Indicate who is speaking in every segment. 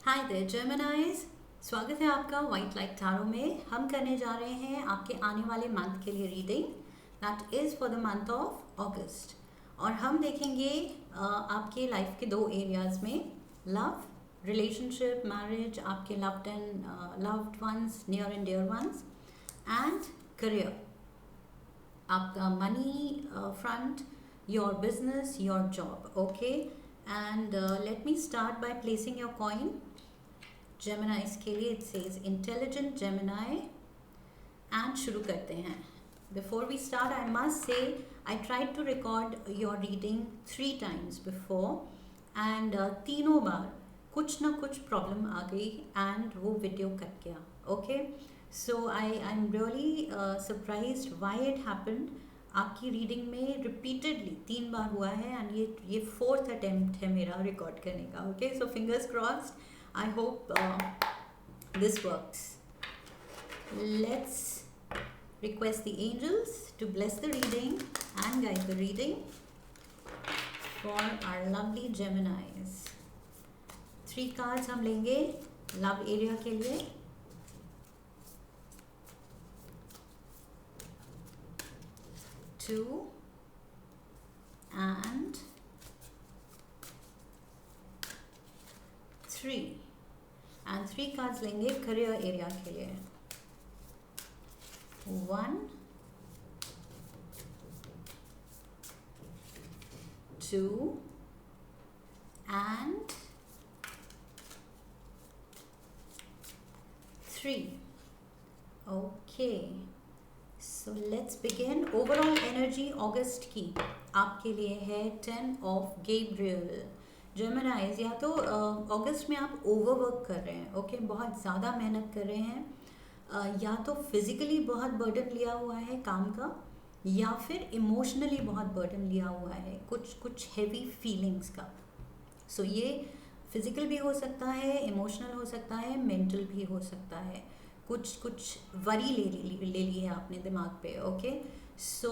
Speaker 1: Hi there जेमिनाइज, स्वागत है आपका वाइट लाइट टैरो में। हम करने जा रहे हैं आपके आने वाले मंथ के लिए reading, that is for the month of August. और हम देखेंगे आपके लाइफ के दो एरियाज में, लव, रिलेशनशिप, मैरिज, आपके loved ones, near and dear ones, and career, आपका money front, your business, your job. Okay, and let me start by placing your coin. Geminis के लिए it says intelligent Gemini, and शुरू करते हैं। Before we start I must say I tried to record your reading 3 times before, and तीनों बार कुछ ना कुछ problem आ गई एंड वो वीडियो कट गया। Okay, so I am really surprised why it happened. आपकी रीडिंग में रिपीटेडली 3 बार हुआ है एंड ये 4th अटेम्प्ट है मेरा रिकॉर्ड करने का। Okay, so fingers crossed, I hope this works. Let's request the angels to bless the reading and guide the reading for our lovely Geminis. 3 cards हम लेंगे love area के लिए। Two and 3 and 3 cards लेंगे career area के लिए। 1 2 and 3। Okay, so let's begin. Overall energy August की आपके लिए है 10 ऑफ गैब्रियल। जेमिनाइज, या तो अगस्त में आप ओवरवर्क कर रहे हैं, ओके, बहुत ज़्यादा मेहनत कर रहे हैं, या तो फिज़िकली बहुत बर्डन लिया हुआ है काम का, या फिर इमोशनली बहुत बर्डन लिया हुआ है, कुछ हैवी फीलिंग्स का। सो ये फिज़िकल भी हो सकता है, इमोशनल हो सकता है, मेंटल भी हो सकता है। कुछ वरी ले ली है आपने दिमाग पे। ओके, सो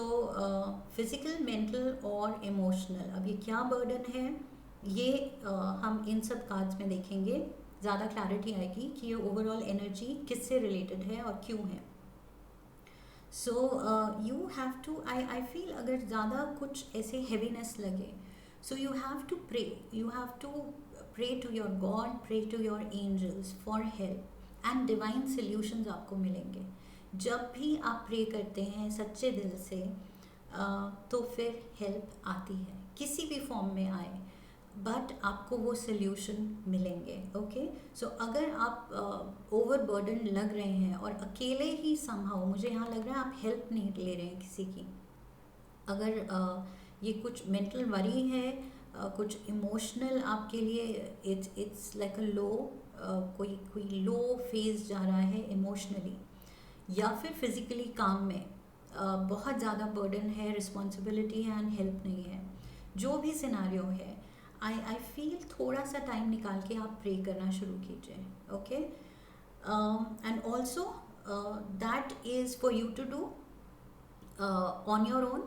Speaker 1: फिज़िकल, मेंटल और इमोशनल, अब ये क्या बर्डन है ये हम इन सब कार्ड्स में देखेंगे, ज़्यादा क्लैरिटी आएगी कि ये ओवरऑल एनर्जी किससे रिलेटेड है और क्यों है। So you have to, I feel अगर ज़्यादा कुछ ऐसे हैवीनेस लगे, so you have to pray to your god, pray to your angels for help and divine solutions आपको मिलेंगे। जब भी आप प्रे करते हैं सच्चे दिल से, तो फिर हेल्प आती है, किसी भी फॉर्म में आए, बट आपको वो सोल्यूशन मिलेंगे। ओके, सो अगर आप ओवर बर्डन लग रहे हैं और अकेले ही समहाउ, मुझे यहाँ लग रहा है आप हेल्प नहीं ले रहे हैं किसी की, अगर ये कुछ मेंटल वरी है, कुछ इमोशनल आपके लिए इट्स लाइक अ लो, कोई लो फेज जा रहा है इमोशनली, या फिर फिज़िकली काम में बहुत ज़्यादा बर्डन है, रिस्पॉन्सिबिलिटी है एंड हेल्प नहीं है, जो भी सिनारियो है, आई फील थोड़ा सा टाइम निकाल के आप प्रे करना शुरू कीजिए। Okay, and also that is for you to do on your own.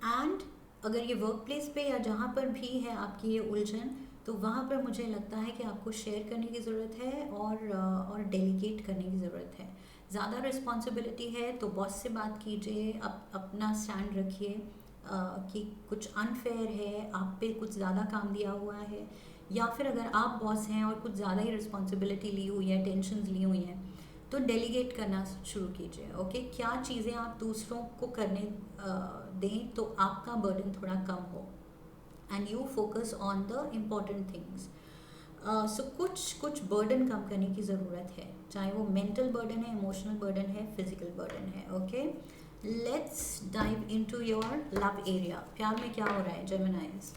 Speaker 1: And अगर ये वर्क प्लेस पे या जहाँ पर भी है आपकी ये उलझन, तो वहाँ पर मुझे लगता है कि आपको शेयर करने की ज़रूरत है और डेलीगेट करने की ज़रूरत है। ज़्यादा रिस्पॉन्सिबिलिटी है तो बॉस से बात कीजिए, अपना स्टैंड रखिए कि कुछ अनफेयर है, आप पे कुछ ज़्यादा काम दिया हुआ है, या फिर अगर आप बॉस हैं और कुछ ज़्यादा ही रिस्पॉन्सिबिलिटी ली हुई है, टेंशन्स ली हुई हैं, तो डेलीगेट करना शुरू कीजिए। ओके, क्या चीज़ें आप दूसरों को करने दें तो आपका बर्डन थोड़ा कम हो, and you focus on the important things. So कुछ बर्डन कम करने की ज़रूरत है, चाहे वो मेंटल बर्डन है, इमोशनल बर्डन है, फिजिकल बर्डन है। Okay, let's dive into your love area. प्यार में क्या हो रहा है Geminis?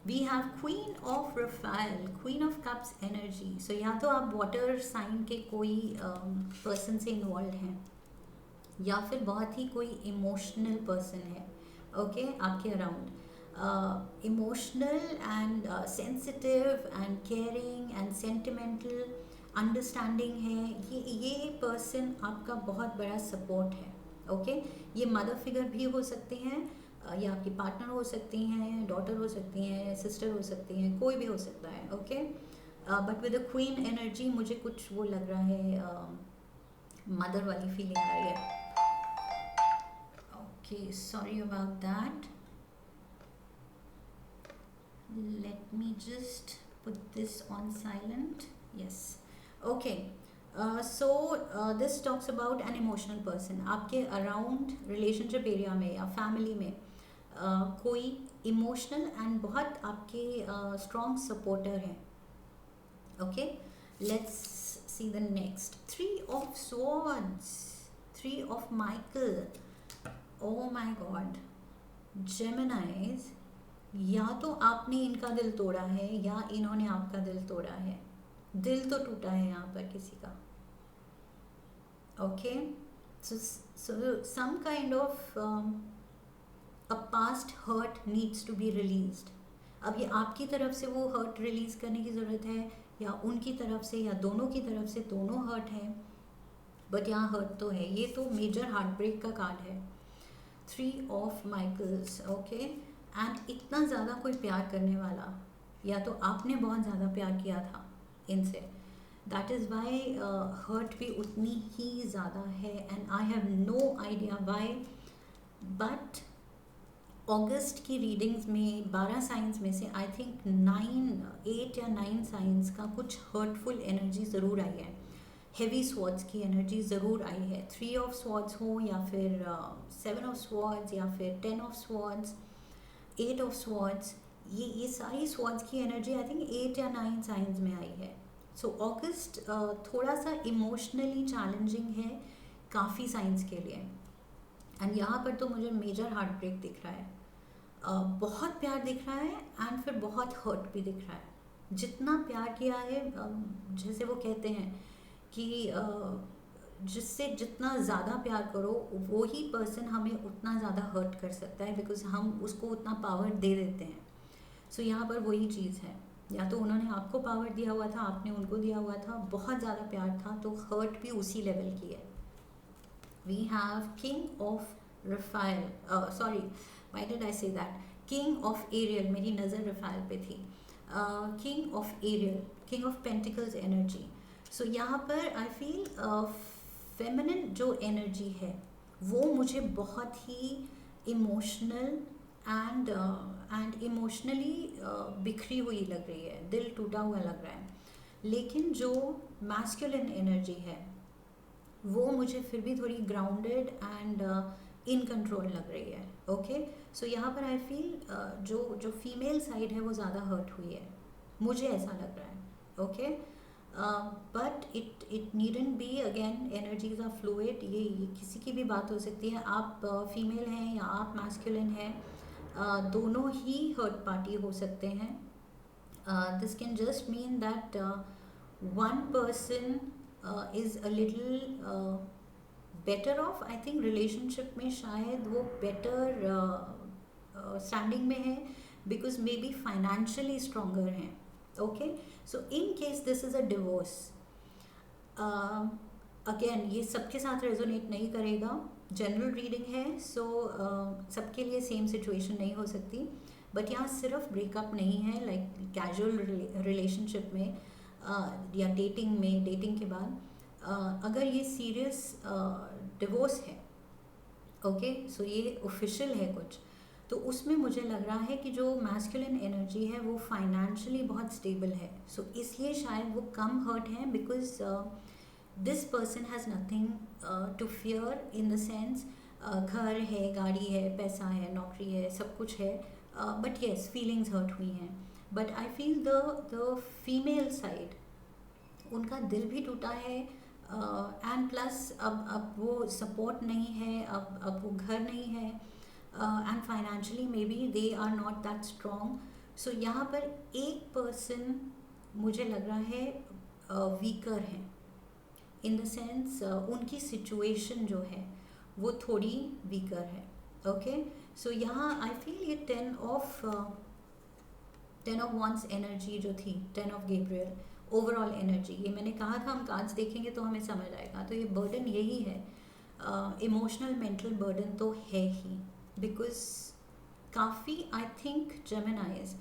Speaker 1: We have queen of Raphael, queen of cups energy. So या तो आप वाटर साइन के कोई पर्सन से इन्वॉल्व हैं, या फिर बहुत ही कोई इमोशनल पर्सन है, ओके, आपके around, emotional and sensitive and caring and sentimental understanding है। ये पर्सन आपका बहुत बड़ा सपोर्ट है। ओके, ये मदर फिगर भी हो सकते हैं, या आपकी पार्टनर हो सकती हैं, डॉटर हो सकती हैं, सिस्टर हो सकती हैं, कोई भी हो सकता है। Okay, but with the queen energy मुझे कुछ वो लग रहा है, मदर वाली फीलिंग आ रही है. Okay, sorry about that. Let me just put this on silent. Yes. Okay. This talks about an emotional person. आपके अराउंड रिलेशनशिप एरिया में या फैमिली में कोई इमोशनल एंड बहुत आपके स्ट्रॉन्ग सपोर्टर हैं. Okay, let's see the next. 3 of Swords, 3 of Michael. Oh my God. Geminis, या तो आपने इनका दिल तोड़ा है या इन्होंने आपका दिल तोड़ा है. दिल तो टूटा है यहाँ पर किसी का. Okay, so some kind of a past hurt needs to be released. अब ये आपकी तरफ से वो हर्ट रिलीज करने की ज़रूरत है या उनकी तरफ से या दोनों की तरफ से, दोनों हर्ट है. बट यहाँ हर्ट तो है. ये तो मेजर हार्ट ब्रेक का कार्ड है. 3 of Michaels. ओके, एंड इतना ज़्यादा कोई प्यार करने वाला, या तो आपने बहुत ज़्यादा प्यार किया था इनसे, दैट इज़ वाई हर्ट भी उतनी ही ज़्यादा है. And I have no idea why. But August की रीडिंग्स में 12 साइंस में से आई थिंक 8 या 9 साइंस का कुछ हर्टफुल एनर्जी ज़रूर आई है. हेवी स्वॉर्ड्स की एनर्जी ज़रूर आई है. 3 of Swords हो या फिर 7 of Swords या फिर 10 of Swords, 8 of Swords, ये सारी स्वॉर्ड्स की एनर्जी आई थिंक 8 या 9 साइंस में आई है. सो अगस्त थोड़ा सा इमोशनली चैलेंजिंग है काफ़ी साइंस के लिए. एंड यहाँ पर तो मुझे मेजर हार्ट ब्रेक दिख रहा है. बहुत प्यार दिख रहा है एंड फिर बहुत हर्ट भी दिख रहा है. जितना प्यार किया है, जैसे वो कहते हैं कि जिससे जितना ज़्यादा प्यार करो वो ही पर्सन हमें उतना ज़्यादा हर्ट कर सकता है, बिकॉज हम उसको उतना पावर दे देते हैं. सो यहाँ पर वही चीज़ है. या तो उन्होंने आपको पावर दिया हुआ था, आपने उनको दिया हुआ था, बहुत ज़्यादा प्यार था, तो हर्ट भी उसी लेवल की है. We have king of Raphael, sorry why did I say that, king of aerial. मेरी नज़र रफाइल पे थी. King of Ariel, king of pentacles energy. So यहाँ पर आई फील फेमिनिन जो एनर्जी है वो मुझे बहुत ही इमोशनल एंड इमोशनली बिखरी हुई लग रही है. दिल टूटा हुआ लग रहा है. लेकिन जो मैस्कुलिन एनर्जी है वो मुझे फिर भी थोड़ी ग्राउंडेड एंड इन कंट्रोल लग रही है. ओके, सो यहाँ पर आई फील जो फीमेल साइड है वो ज़्यादा हर्ट हुई है, मुझे ऐसा लग रहा है. Okay, but it needn't be. Again energies are fluid. ये किसी की भी बात हो सकती है. आप फीमेल हैं या आप मैस्कुलिन हैं, दोनों ही हर्ट पार्टी हो सकते हैं. This can just mean that one person is a little better off. I think relationship में शायद वो बेटर स्टैंडिंग में है, because may be financially stronger हैं. Okay, so in case this is a divorce, again ये सबके साथ resonate नहीं करेगा. जनरल रीडिंग है, सो सबके लिए सेम सिचुएशन नहीं हो सकती. बट यहाँ सिर्फ ब्रेकअप नहीं है, लाइक कैजुअल रिलेशनशिप में या डेटिंग में, डेटिंग के बाद अगर ये सीरियस डिवोर्स है, ओके, सो ये ऑफिशियल है कुछ, तो उसमें मुझे लग रहा है कि जो मैस्कुलिन एनर्जी है वो फाइनेंशियली बहुत स्टेबल है. सो इसलिए शायद वो कम हर्ट हैं, because this person has nothing to fear in the sense घर है, गाड़ी है, पैसा है, नौकरी है, सब कुछ है. बट येस, फीलिंग्स हर्ट हुई हैं. But I feel the female side, उनका दिल भी टूटा है. एंड प्लस अब वो सपोर्ट नहीं है, अब वो घर नहीं है, and financially may be they are not that strong. So यहाँ पर एक पर्सन मुझे लग रहा है वीकर है, इन द सेंस उनकी सिचुएशन जो है वो थोड़ी वीकर है. ओके, सो यहाँ आई फील ये 10 of Wands एनर्जी जो थी, 10 of Gabriel ओवरऑल एनर्जी, ये मैंने कहा था हम कार्ड्स देखेंगे तो हमें समझ आएगा. तो ये बर्डन यही है, इमोशनल मेंटल बर्डन तो है ही, बिकॉज काफ़ी I think जेमिनाइज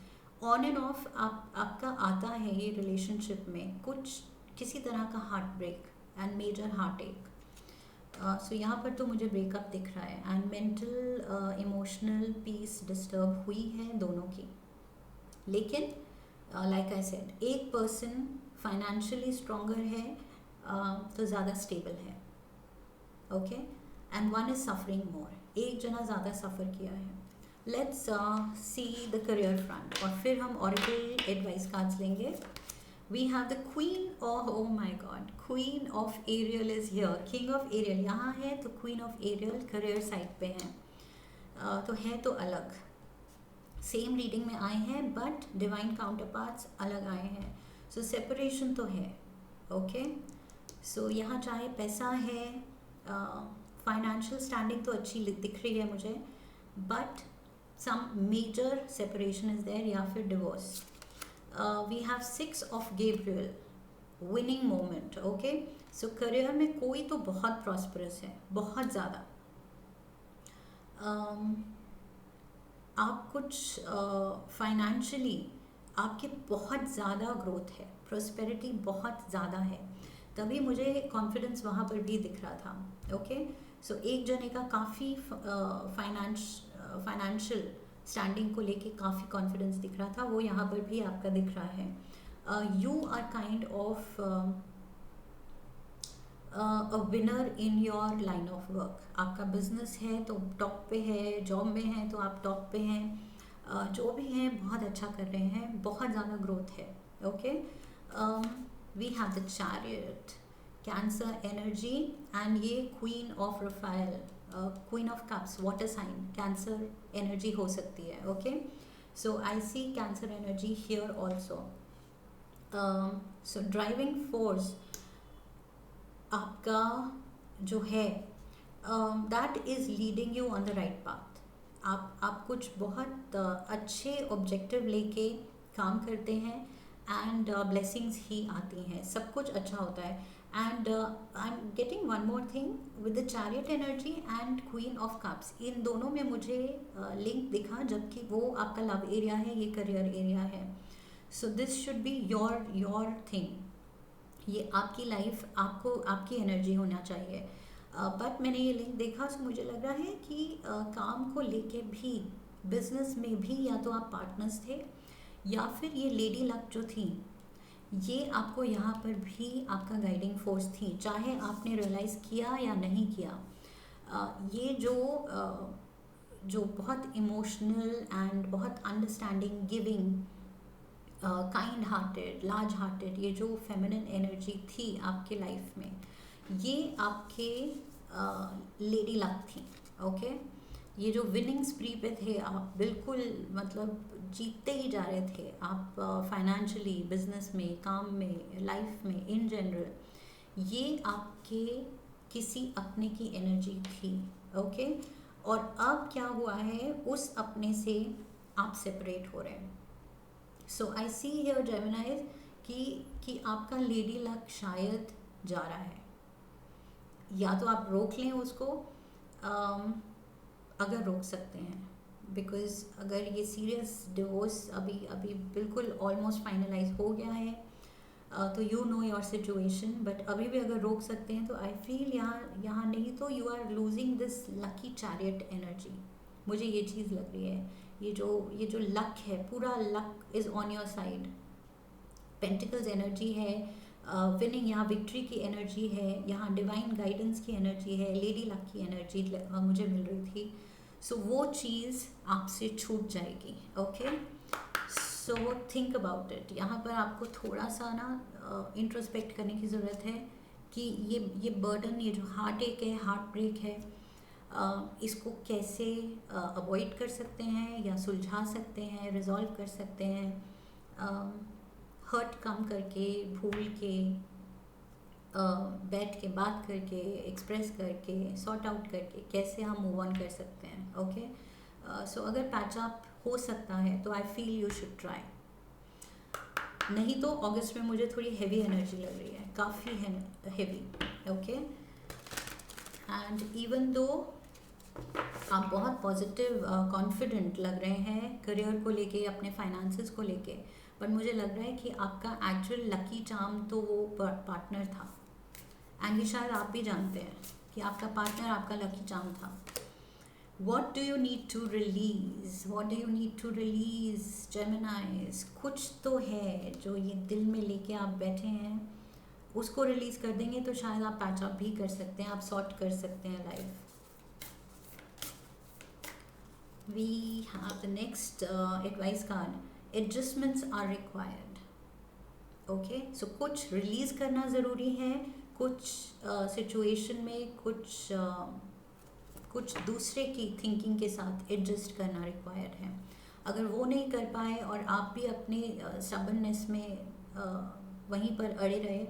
Speaker 1: on end of आपका आता है ये रिलेशनशिप में कुछ किसी तरह का heart break and major heart एक। सो यहाँ पर तो मुझे ब्रेकअप दिख रहा है and mental emotional peace disturb हुई है दोनों की। लेकिन लाइक आई सेड, एक पर्सन फाइनेंशियली स्ट्रॉन्गर है, तो ज़्यादा स्टेबल है, okay, and one is suffering more, एक जना ज़्यादा सफ़र किया है। Let's see the career front, और फिर हम ऑरेकल एडवाइस कार्ड्स लेंगे। We have the queen of, oh my God, queen of aerial is here, king of aerial यहाँ है, तो queen of aerial career side पे है। तो है तो अलग, सेम रीडिंग में आए हैं बट डिवाइन काउंटर पार्ट्स अलग आए हैं। सो सेपरेशन तो है, ओके। सो यहाँ चाहे पैसा है, फाइनेंशियल स्टैंडिंग तो अच्छी दिख रही है मुझे, but some major separation is there या फिर divorce. We have 6 of Gabriel, winning moment, okay. So career में कोई तो बहुत प्रॉस्परस है, बहुत ज़्यादा। आप कुछ फाइनेंशियली आपके बहुत ज़्यादा ग्रोथ है, प्रोस्पेरिटी बहुत ज़्यादा है, तभी मुझे कॉन्फिडेंस वहाँ पर भी दिख रहा था, ओके। सो एक जने का काफ़ी फाइनेंशियल स्टैंडिंग को लेके काफ़ी कॉन्फिडेंस दिख रहा था, वो यहाँ पर भी आपका दिख रहा है। You are kind of a winner in your line of work. आपका बिजनेस है तो टॉप पे है, जॉब में है तो आप टॉप पे हैं, जो भी हैं बहुत अच्छा कर रहे हैं, बहुत ज़्यादा ग्रोथ है, okay. We have the chariot, cancer energy, and ये queen of Raphael, queen of cups, water sign, cancer energy हो सकती है, okay. So I see cancer energy here also. So driving force आपका जो है, that is leading you on the right path. आप कुछ बहुत अच्छे ऑब्जेक्टिव लेके काम करते हैं एंड ब्लेसिंग्स ही आती हैं, सब कुछ अच्छा होता है। And I am getting one more thing with the chariot energy and queen of cups, इन दोनों में मुझे लिंक दिखा, जबकि वो आपका लव एरिया है, ये करियर एरिया है। So this should be your thing, ये आपकी लाइफ, आपको आपकी एनर्जी होना चाहिए। बट मैंने ये लिंक देखा, सो मुझे लग रहा है कि काम को लेके भी, बिजनेस में भी, या तो आप पार्टनर्स थे या फिर ये लेडी लक जो थी, ये आपको यहाँ पर भी आपका गाइडिंग फोर्स थी, चाहे आपने रियलाइज़ किया या नहीं किया। ये जो बहुत इमोशनल एंड बहुत understanding, giving, kind hearted, large hearted, ये जो फेमिनिन एनर्जी थी आपके लाइफ में, ये आपके लेडी लक थी, ओके। ये जो विनिंग स्प्री पे थे आप, बिल्कुल मतलब जीतते ही जा रहे थे आप, फाइनेंशियली, बिजनेस में, काम में, लाइफ में, इन जनरल, ये आपके किसी अपने की एनर्जी थी, ओके। और अब क्या हुआ है, उस अपने से आप सेपरेट हो रहे हैं। सो आई सी हियर जेमिनाइज कि आपका लेडी लक शायद जा रहा है, या तो आप रोक लें उसको, अगर रोक सकते हैं, बिकॉज अगर ये सीरियस डिवोर्स अभी बिल्कुल ऑलमोस्ट फाइनलाइज हो गया है, तो you know your situation, but अभी भी अगर रोक सकते हैं तो आई फील यहाँ नहीं तो you are losing this lucky chariot energy, मुझे ये चीज़ लग रही है। ये जो लक है, पूरा luck is on your side, pentacles energy है, विनिंग, यहाँ विक्ट्री की एनर्जी है, यहाँ डिवाइन गाइडेंस की एनर्जी है, लेडी लक की एनर्जी मुझे मिल रही थी। सो वो चीज़ आपसे छूट जाएगी, okay. So think about it, यहाँ पर आपको थोड़ा सा ना इंट्रोस्पेक्ट करने की ज़रूरत है कि ये बर्डन, ये जो हार्ट एक है, हार्ट ब्रेक है, इसको कैसे अवॉइड कर सकते हैं या सुलझा सकते हैं, रिजॉल्व कर सकते हैं, हर्ट कम करके, भूल के, बैठ के बात करके, एक्सप्रेस करके, सॉर्ट आउट करके, कैसे हम मूव ऑन कर सकते हैं, ओके। सो अगर पैच अप हो सकता है तो I feel you should try, नहीं तो अगस्त में मुझे थोड़ी हैवी एनर्जी लग रही है, काफ़ी heavy, okay. And even though आप बहुत पॉजिटिव, कॉन्फिडेंट लग रहे हैं करियर को लेके, अपने फाइनेंसेस को लेके, पर मुझे लग रहा है कि आपका एक्चुअल लकी चार्म तो वो पार्टनर था, एंड ये शायद आप भी जानते हैं कि आपका पार्टनर आपका लकी चार्म था। What do you need to release? What do you need to release, Geminis? कुछ तो है जो ये दिल में लेके आप बैठे हैं, उसको रिलीज कर देंगे तो शायद आप पैच अप भी कर सकते हैं, आप सॉर्ट कर सकते हैं life. We have the next advice card. Adjustments are required. Okay, so कुछ रिलीज करना ज़रूरी है, कुछ सिचुएशन में कुछ दूसरे की थिंकिंग के साथ एडजस्ट करना रिक्वायर्ड है। अगर वो नहीं कर पाए और आप भी अपने स्टबर्ननेस में वहीं पर अड़े रहे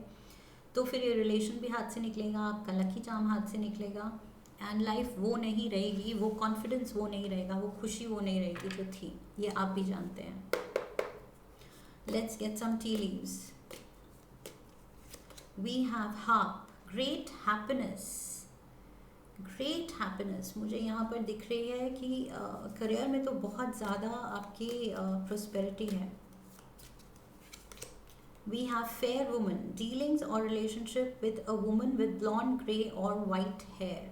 Speaker 1: तो फिर ये रिलेशन भी हाथ से निकलेगा, आपका लकी चार्म हाथ से निकलेगा, एंड लाइफ वो नहीं रहेगी, वो कॉन्फिडेंस वो नहीं रहेगा, वो खुशी वो नहीं रहेगी जो थी, ये आप भी जानते हैं। Let's get some tea leaves. We have harp, great happiness. Great happiness मुझे यहाँ पर दिख रही है कि करियर में तो बहुत ज़्यादा आपकी प्रोस्पेरिटी है। We have fair woman, dealings और relationship with a woman with blonde grey और वाइट हेयर।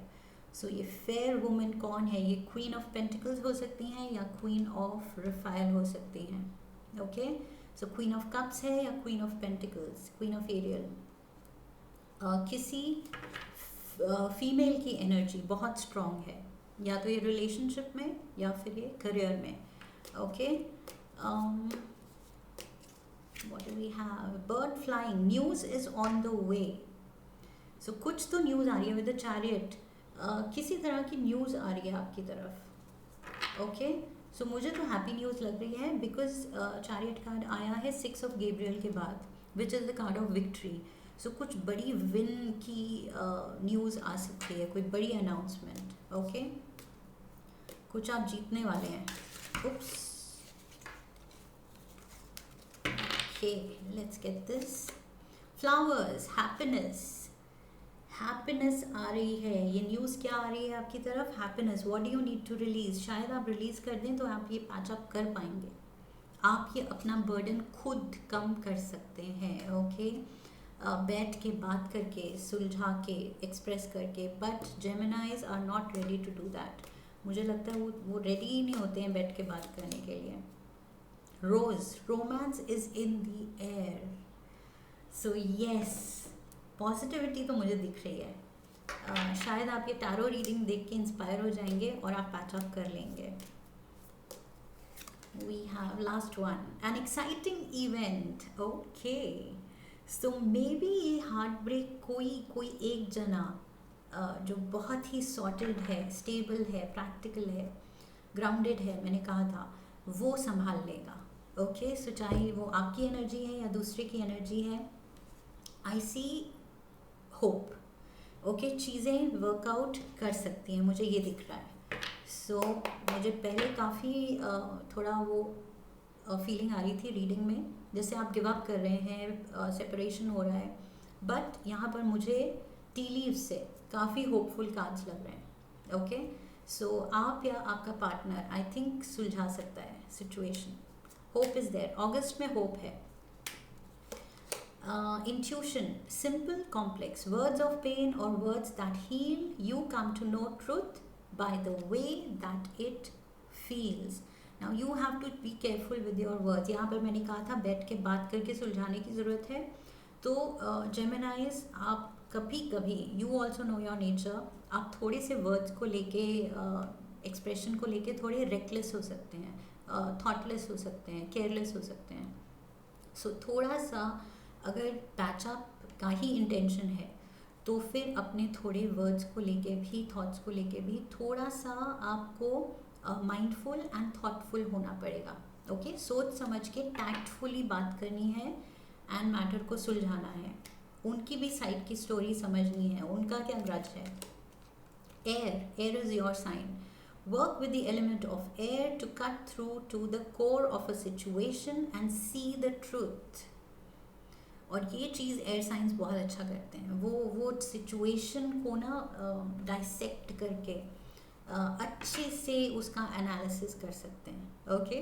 Speaker 1: सो ये फेयर वुमन कौन है? ये क्वीन ऑफ पेंटिकल्स हो सकती हैं या क्वीन ऑफ रिफाइल हो सकती हैं। Okay, so queen of cups है या queen of pentacles, queen of aerial. किसी फीमेल की एनर्जी बहुत स्ट्रॉन्ग है, या तो ये रिलेशनशिप में या फिर ये करियर में। Okay, what do we have? Bird flying, news is on the way. So कुछ तो न्यूज़ आ रही है विद द चैरियट, किसी तरह की न्यूज़ आ रही है आपकी तरफ। ओके, सो मुझे तो हैप्पी न्यूज़ लग रही है बिकॉज चैरियट कार्ड आया है 6 ऑफ गैब्रियल के बाद, which is the card of victory. So कुछ बड़ी विन की न्यूज़ आ सकती है, कोई बड़ी अनाउंसमेंट। ओके, कुछ आप जीतने वाले हैं। Oops, okay, let's get this. Flowers, happiness. Happiness आ रही है, ये न्यूज़ क्या आ रही है आपकी तरफ? Happiness. What do you need to release? शायद आप रिलीज कर दें तो आप ये पैच अप कर पाएंगे, आप ये अपना बर्डन खुद कम कर सकते हैं। ओके, बैठ के बात करके, सुलझा के, एक्सप्रेस करके, but Geminis are not ready to do that. मुझे लगता है वो रेडी ही नहीं होते हैं बैठ के बात करने के लिए। Rose, romance is in the air. So yes, positivity तो मुझे दिख रही है। शायद आप ये टैरो रीडिंग देख के इंस्पायर हो जाएंगे और आप पैच अप कर लेंगे। We have last one, an exciting event. Okay, so maybe ये हार्ट ब्रेक कोई एक जना जो बहुत ही सॉर्टेड है, स्टेबल है, प्रैक्टिकल है, ग्राउंडेड है, मैंने कहा था, वो संभाल लेगा। ओके, सो चाहे वो आपकी एनर्जी है या दूसरे की एनर्जी है, आई सी होप। ओके, चीज़ें वर्कआउट कर सकती हैं, मुझे ये दिख रहा है। सो मुझे पहले काफ़ी थोड़ा वो फीलिंग आ रही थी रीडिंग में, जैसे आप गिव अप कर रहे हैं, सेपरेशन हो रहा है, बट यहाँ पर मुझे टी लीव से काफ़ी होपफुल कार्ड्स लग रहे हैं। ओके, सो आप या आपका पार्टनर आई थिंक सुलझा सकता है situation. Hope is there, August में होप है। Intuition, simple complex, words of pain और words that heal, you come to know truth by the way that it feels. Now you have to be careful with your words. यहाँ पर मैंने कहा था बैठ के बात करके सुलझाने की ज़रूरत है। तो जेमिनाइज, आप कभी कभी, you also know your nature, आप थोड़े से वर्ड्स को लेके, एक्सप्रेशन को लेके थोड़े रेकलेस हो सकते हैं, थॉटलेस हो सकते हैं, केयरलेस हो सकते हैं। सो थोड़ा सा अगर पैचअप का ही इंटेंशन है तो फिर अपने थोड़े वर्ड्स को लेके भी, थॉट्स को लेके भी थोड़ा सा आपको माइंडफुल एंड थॉटफुल होना पड़ेगा। ओके, सोच समझ के टैक्टफुली बात करनी है एंड मैटर को सुलझाना है। उनकी भी साइड की स्टोरी समझनी है, उनका क्या ग्रज है। Air is your sign, work with the element of air to cut through to the core of a situation and see the truth. और ये चीज़ एयर साइंस बहुत अच्छा करते हैं, वो सिचुएशन को ना डाइसेक्ट करके अच्छे से उसका एनालिसिस कर सकते हैं। Okay,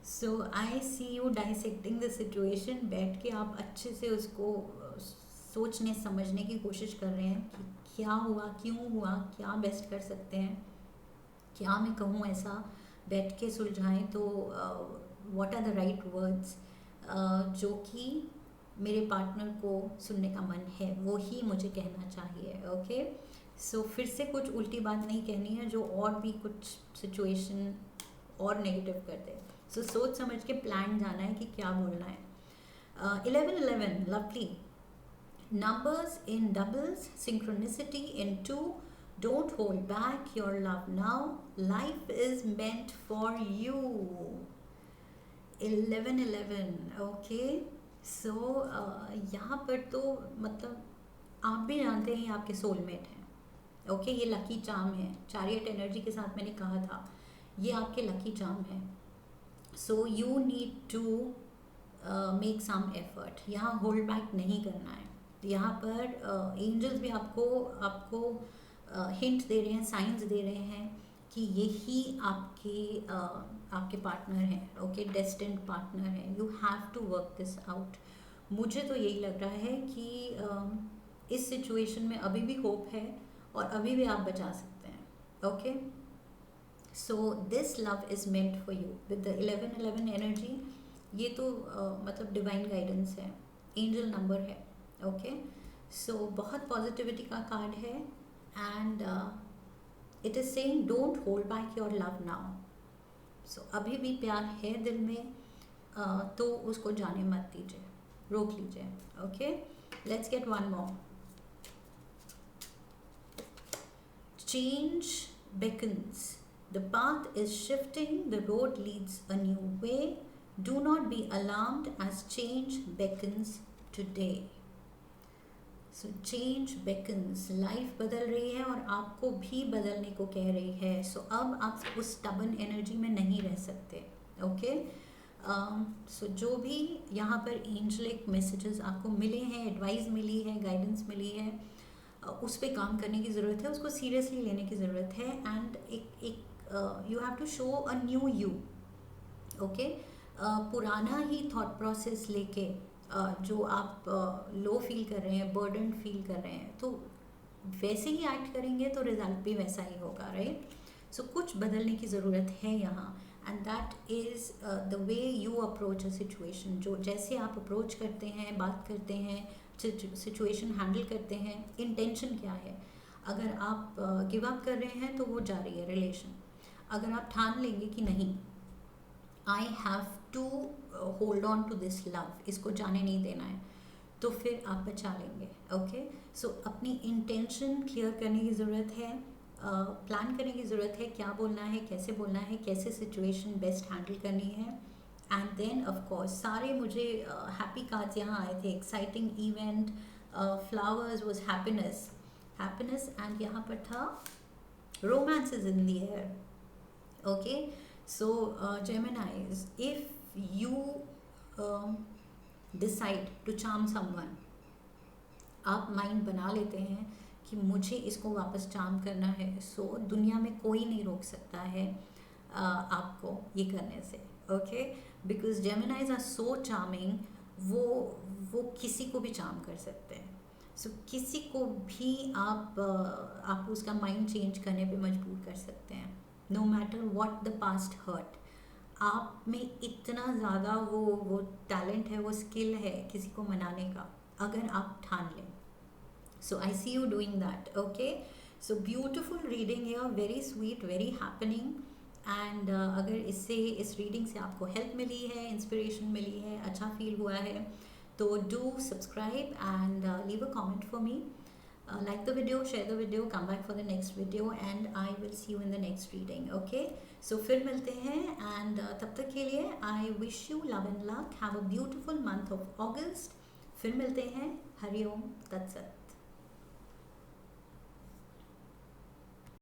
Speaker 1: so I see you dissecting the situation, बैठ के आप अच्छे से उसको सोचने समझने की कोशिश कर रहे हैं कि क्या हुआ, क्यों हुआ, क्या बेस्ट कर सकते हैं, क्या मैं कहूँ ऐसा, बैठ के सुलझाएं तो what are the right words जो कि मेरे पार्टनर को सुनने का मन है, वो ही मुझे कहना चाहिए. ओके, सो फिर से कुछ उल्टी बात नहीं कहनी है जो और भी कुछ सिचुएशन और नेगेटिव कर दे. सो सोच समझ के प्लान जाना है कि क्या बोलना है. 11-11 lovely. Numbers in doubles, synchronicity in 2. Don't hold back your love now. Life is meant for you. 11-11. Okay. So यहाँ पर तो मतलब आप भी जानते हैं ये आपके सोलमेट हैं. ओके, ये लकी चार्म है. चैरियट एनर्जी के साथ मैंने कहा था ये आपके लकी चार्म है. So you need to make some effort. यहाँ होल्ड बैक नहीं करना है. यहाँ पर एंजल्स भी आपको हिंट दे रहे हैं, साइंस दे रहे हैं कि यही आपके पार्टनर हैं. ओके, डेस्टिन्ड पार्टनर हैं. You have to work this out. मुझे तो यही लग रहा है कि इस सिचुएशन में अभी भी होप है और अभी भी आप बचा सकते हैं. Okay, so this love is meant for you with the 11-11 energy. ये तो मतलब डिवाइन गाइडेंस है, एंजल नंबर है. ओके, सो बहुत पॉजिटिविटी का कार्ड है and it is saying don't hold back your love now. So अभी भी प्यार है दिल में, तो उसको जाने मत दीजिए, रोक लीजिए. Okay, let's get one more. Change beckons. The path is shifting, the road leads a new way. Do not be alarmed as change beckons today. So change beckons. Life बदल रही है और आपको भी बदलने को कह रही है. सो अब आप उस स्टबन एनर्जी में नहीं रह सकते. ओके, सो जो भी यहाँ पर एंजलिक मैसेजेस आपको मिले हैं, एडवाइस मिली है, गाइडेंस मिली है, उस पर काम करने की ज़रूरत है, उसको सीरियसली लेने की ज़रूरत है. एंड एक you have to show a new you. Okay, पुराना ही थॉट प्रोसेस लेके जो आप लो फील कर रहे हैं, बर्डन फील कर रहे हैं, तो वैसे ही एक्ट करेंगे तो रिजल्ट भी वैसा ही होगा. राइट. सो कुछ बदलने की ज़रूरत है यहाँ. And that is the way you approach a situation. जो जैसे आप अप्रोच करते हैं, बात करते हैं, सिचुएशन हैंडल करते हैं, इंटेंशन क्या है. अगर आप गिव अप कर रहे हैं तो वो जा रही है रिलेशन. अगर आप ठान लेंगे कि नहीं, I have to hold on to this love, इसको जाने नहीं देना है, तो फिर आप बचा लेंगे. ओके, सो अपनी इंटेंशन क्लियर करने की ज़रूरत है, प्लान करने की ज़रूरत है, क्या बोलना है, कैसे बोलना है, कैसे सिचुएशन बेस्ट हैंडल करनी है. एंड देन ऑफ कोर्स सारे मुझे हैप्पी कार्ड्स यहाँ आए थे. Exciting event, flowers was happiness, happiness. And यहाँ पर था romance is in the air. Okay, so Geminis, if you decide to charm someone, आप माइंड बना लेते हैं कि मुझे इसको वापस चार्म करना है, सो दुनिया में कोई नहीं रोक सकता है आपको ये करने से. Okay, because Geminis are so charming. वो किसी को भी चार्म कर सकते हैं. सो किसी को भी आप उसका माइंड चेंज करने पे मजबूर कर सकते हैं. No matter what the past hurt. आप में इतना ज़्यादा वो टैलेंट है, वो स्किल है किसी को मनाने का, अगर आप ठान लें. So I see you doing that. Okay, so beautiful reading है, very sweet, very happening. And अगर इस रीडिंग से आपको हेल्प मिली है, इंस्पिरेशन मिली है, अच्छा फील हुआ है, तो do subscribe and leave a comment for me. Like the video, share the video, come back for the next video, and I will see you in the next reading. Okay, so फिर मिलते हैं, and तब तक के लिए I wish you love and luck. Have a beautiful month of August. फिर मिलते हैं. हरि ओम तत्सत.